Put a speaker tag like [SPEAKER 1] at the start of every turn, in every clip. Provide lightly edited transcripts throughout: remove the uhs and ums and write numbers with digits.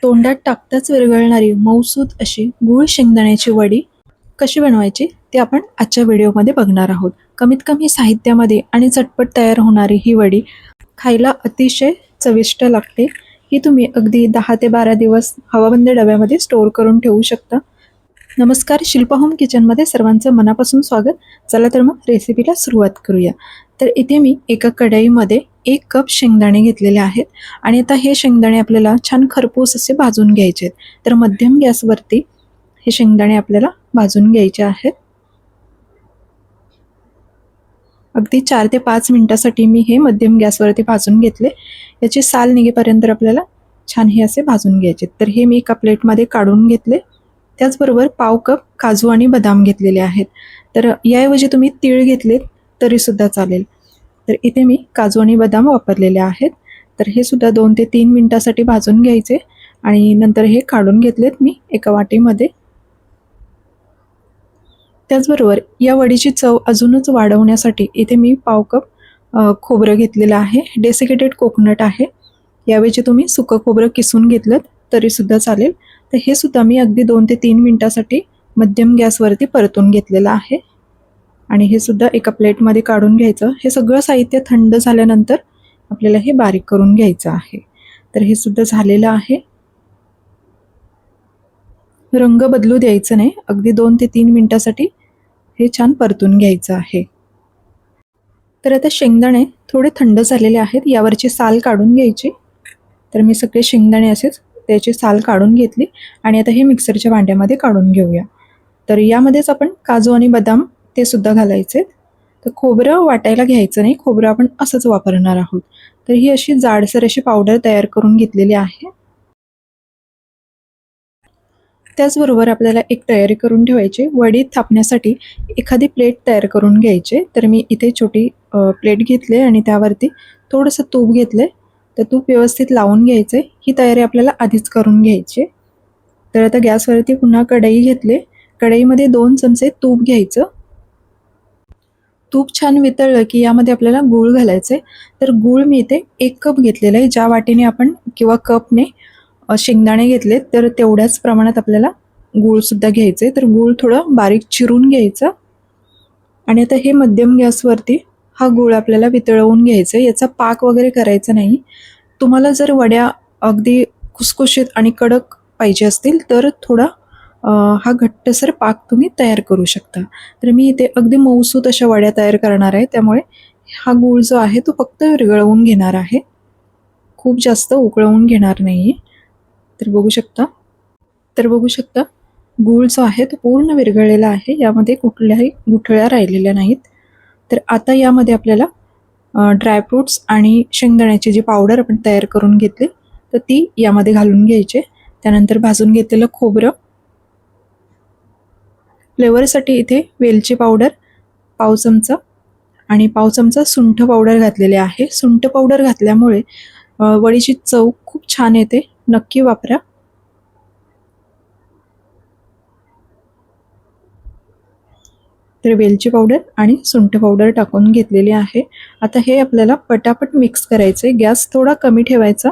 [SPEAKER 1] तोंडात टाकताच विरघळणारी मऊसूत अशी गूळ शेंगदाण्याची वडी कशी बनवायची ते आपण आजच्या व्हिडिओमध्ये बघणार आहोत. कमीत कमी साहित्यामध्ये आणि झटपट तयार होणारी ही वडी खायला अतिशय चविष्ट लागते. ही तुम्ही अगदी 10 ते 12 दिवस हवाबंद डब्यामध्ये स्टोअर करून ठेवू शकता. नमस्कार, शिल्पा होम किचनमध्ये सर्वांचं मनापासून स्वागत. चला तर मग रेसिपीला सुरुवात करूया. तर इथे मी एका कढईमध्ये 1 कप शेंगदाणे घेतलेले आहेत आणि आता हे शेंगदाणे आपल्याला छान खरपूस असे भाजून घ्यायचे आहेत. तर मध्यम गॅसवरती हे शेंगदाणे आपल्याला भाजून घ्यायचे आहेत. अगदी 4 ते 5 मिनिटासाठी मी हे मध्यम गॅसवरती भाजून घेतले. याची साल निघेपर्यंत आपल्याला छान हे असे भाजून घ्यायचे. तर हे मी एका प्लेटमध्ये काढून घेतले. त्याचबरोबर पाव कप काजू आणि बदाम घेतलेले आहेत. तर याऐवजी तुम्ही तीळ घेतलेत तरीसुद्धा चालेल. तर इथे मी काजू आणि बदाम वापरलेले आहेत. तर हे सुद्धा 2 ते 3 मिनिटासाठी भाजून घ्यायचे आणि नंतर हे काढून घेतलेत मी एका वाटीमध्ये. त्याचबरोबर या वडीची चव अजूनच वाढवण्यासाठी इथे मी पाव कप खोबरं घेतलेलं आहे. डेसिकेटेड कोकोनट आहे. याऐवजी तुम्ही सुकं खोबरं किसून घेतलं तरीसुद्धा चालेल. तर हे सुद्धा मी अगदी 2 ते 3 मिनिटासाठी मध्यम गॅसवरती परतून घेतलेलं आहे आणि हे सुद्धा एका प्लेटमध्ये काढून घ्यायचं. हे सगळं साहित्य थंड झाल्यानंतर आपल्याला हे बारीक करून घ्यायचं आहे. तर हे सुद्धा झालेलं आहे. रंग बदलू द्यायचं नाही. अगदी 2 ते 3 मिनिटासाठी हे छान परतून घ्यायचं आहे. तर आता शेंगदाणे थोडे थंड झालेले आहेत. यावरची साल काढून घ्यायची. तर मी सगळे शेंगदाणे असेच त्याची साल काढून घेतली आणि आता हे मिक्सरच्या भांड्यामध्ये काढून घेऊया. तर यामध्येच आपण काजू आणि बदाम ते सुद्धा घालायचे. तर खोबरं वाटायला घ्यायचं नाही. खोबरं आपण असंच वापरणार आहोत. तर ही अशी जाडसर अशी पावडर तयार करून घेतलेली आहे. त्याचबरोबर आपल्याला एक तयारी करून ठेवायची. वडी थापण्यासाठी एखादी प्लेट तयार करून घ्यायची. तर मी इथे छोटी प्लेट घेतली आणि त्यावरती थोडंसं तूप घेतलं. तर तूप व्यवस्थित लावून घ्यायचं. ही तयारी आपल्याला आधीच करून घ्यायची. तर आता गॅसवरती पुन्हा कढई घेतली. कढईमध्ये 2 चमचे तूप घ्यायचं. तूप छान वितळलं की यामध्ये आपल्याला गूळ घालायचं आहे. तर गूळ मी इथे 1 कप घेतलेला आहे. ज्या वाटीने आपण किंवा कपने शेंगदाणे घेतले तर तेवढ्याच प्रमाणात आपल्याला गूळसुद्धा घ्यायचं आहे. तर गूळ थोडं बारीक चिरून घ्यायचं आणि आता हे मध्यम गॅसवरती हा गूळ आपल्याला वितळवून घ्यायचं आहे. याचा पाक वगैरे करायचा नाही. तुम्हाला जर वड्या अगदी खुसखुशीत आणि कडक पाहिजे असतील तर थोडा हा घट्टसर पाक तुम्ही तयार करू शकता. तर मी इथे अगदी मऊसूत अशा वड्या तयार करणार आहे. त्यामुळे हा गूळ जो आहे तो फक्त विरघळवून घेणार आहे. खूप जास्त उकळवून घेणार नाही. तर बघू शकता गूळ जो आहे तो पूर्ण विरघळलेला आहे. यामध्ये कुठल्याही गुठळ्या राहिलेल्या नाहीत. तर आता यामध्ये आपल्याला ड्रायफ्रूट्स आणि शेंगदाण्याची जी पावडर आपण तयार करून घेतली तर ती यामध्ये घालून घ्यायची. त्यानंतर भाजून घेतलेलं खोबरं, फ्लेवरसाठी इथे वेलची पावडर पाव चमचा आणि पाव चमचा सुंठ पावडर घातलेले आहे. सुंठ पावडर घातल्यामुळे वडीची चव खूप छान येते. नक्की वापरा. तर वेलची पावडर आणि सुंठ पावडर टाकून घेतलेली आहे. आता हे आपल्याला पटापट मिक्स करायचं आहे. गॅस थोडा कमी ठेवायचा.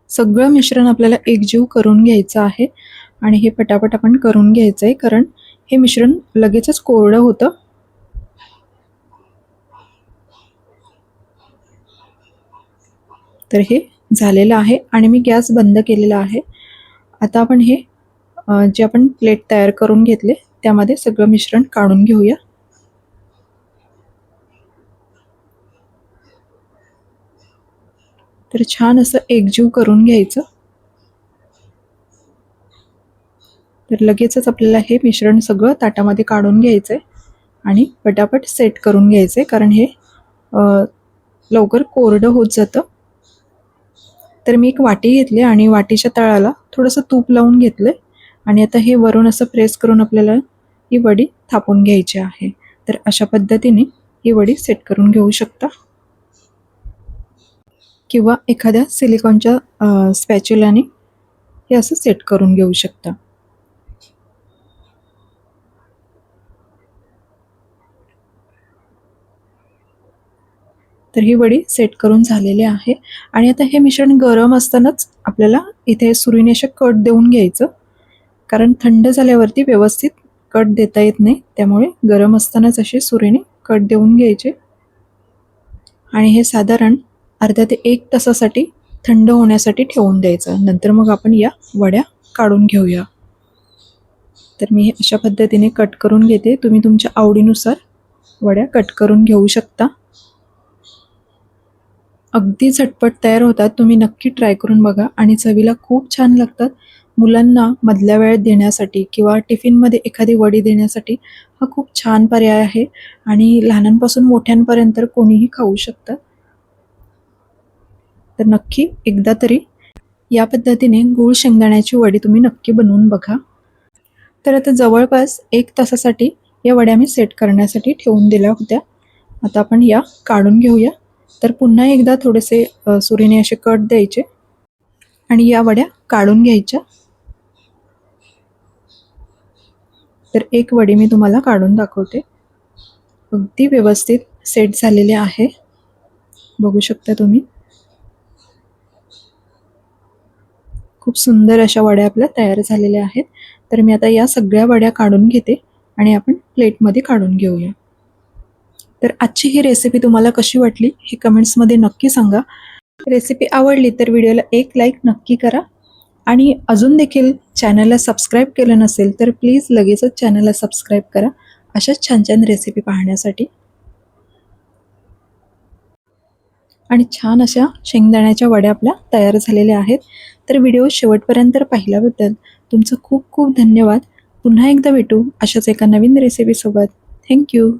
[SPEAKER 1] सगळं मिश्रण आपल्याला एकजीव करून घ्यायचं आहे आणि हे पटापट आपण करून घ्यायचं आहे कारण हे मिश्रण लगेचच कोरडं होतं. तर हे झालेलं आहे आणि मी गॅस बंद केलेला आहे. आता आपण हे जे आपण प्लेट तयार करून घेतले त्यामध्ये सगळं मिश्रण काढून घेऊया. तर छान असं एकजीव करून घ्यायचं. तर लगेचच आपल्याला हे मिश्रण सगळं ताटामध्ये काढून घ्यायचं आहे आणि पटापट सेट करून घ्यायचं आहे कारण हे लवकर कोरडं होत जातं. तर मी एक वाटी घेतली आणि वाटीच्या तळाला थोडंसं तूप लावून घेतलं आणि आता हे वरून असं प्रेस करून आपल्याला ही वडी थापून घ्यायची आहे. तर अशा पद्धतीने ही वडी सेट करून घेऊ शकता किंवा एखाद्या सिलिकॉनच्या स्पॅच्युलाने हे असं सेट करून घेऊ शकता. तर ही वडी सेट करून झालेली आहे आणि आता हे मिश्रण गरम असतानाच आपल्याला इथे सुरीने असे कट देऊन घ्यायचं, कारण थंड झाल्यावरती व्यवस्थित कट देता येत नाही, त्यामुळे गरम असतानाच असे सुरीने कट देऊन घ्यायचे. आणि हे साधारण अर्धा ते 1 तासासाठी थंड होण्यासाठी ठेवून द्यायचं. नंतर मग आपण या वड्या काढून घेऊया. तर मी अशा पद्धतीने कट करून घेते. तुम्ही तुमच्या आवडीनुसार वड्या कट करून घेऊ शकता. अगदी झटपट तयार होतात. तुम्ही नक्की ट्राय करून बघा आणि चवीला खूप छान लागतात. मुलांना मधल्या वेळेत देण्यासाठी किंवा टिफिनमध्ये एखादी वडी देण्यासाठी हा खूप छान पर्याय आहे आणि लहानांपासून मोठ्यांपर्यंत कोणीही खाऊ शकतात. तर नक्की एकदा तरी या पद्धतीने गूळ शेंगदाण्याची वडी तुम्ही नक्की बनवून बघा. तर आता जवळपास 1 तासासाठी या वड्या मी सेट करण्यासाठी ठेवून दिल्या होत्या. आता आपण या काढून घेऊया. तर पुन्हा एकदा थोडेसे सुरीने असे कट द्यायचे आणि या वड्या काढून घ्यायच्या. तर एक वडी मी तुम्हाला काढून दाखवते. अगदी व्यवस्थित सेट झालेले आहे, बघू शकता तुम्ही. खूप सुंदर अशा वड्या आपल्या तयार झालेल्या आहेत. तर मी आता या सगळ्या वड्या काढून घेते आणि आपण प्लेटमध्ये काढून घेऊया. तर आजची ही रेसिपी तुम्हाला कशी वाटली हे कमेंट्समध्ये नक्की सांगा. रेसिपी आवडली तर व्हिडिओला एक लाईक नक्की करा आणि अजून देखील चॅनलला सबस्क्राईब केलं नसेल तर प्लीज लगेचच चॅनलला सबस्क्राईब करा अशाच छान छान रेसिपी पाहण्यासाठी. आणि छान अशा शेंगदाण्याच्या वड्या आपल्या तयार झालेल्या आहेत. तर व्हिडिओ शेवटपर्यंत पाहिल्याबद्दल तुमचं खूप खूप धन्यवाद. पुन्हा एकदा भेटू अशाच एका नवीन रेसिपीसोबत. थँक्यू.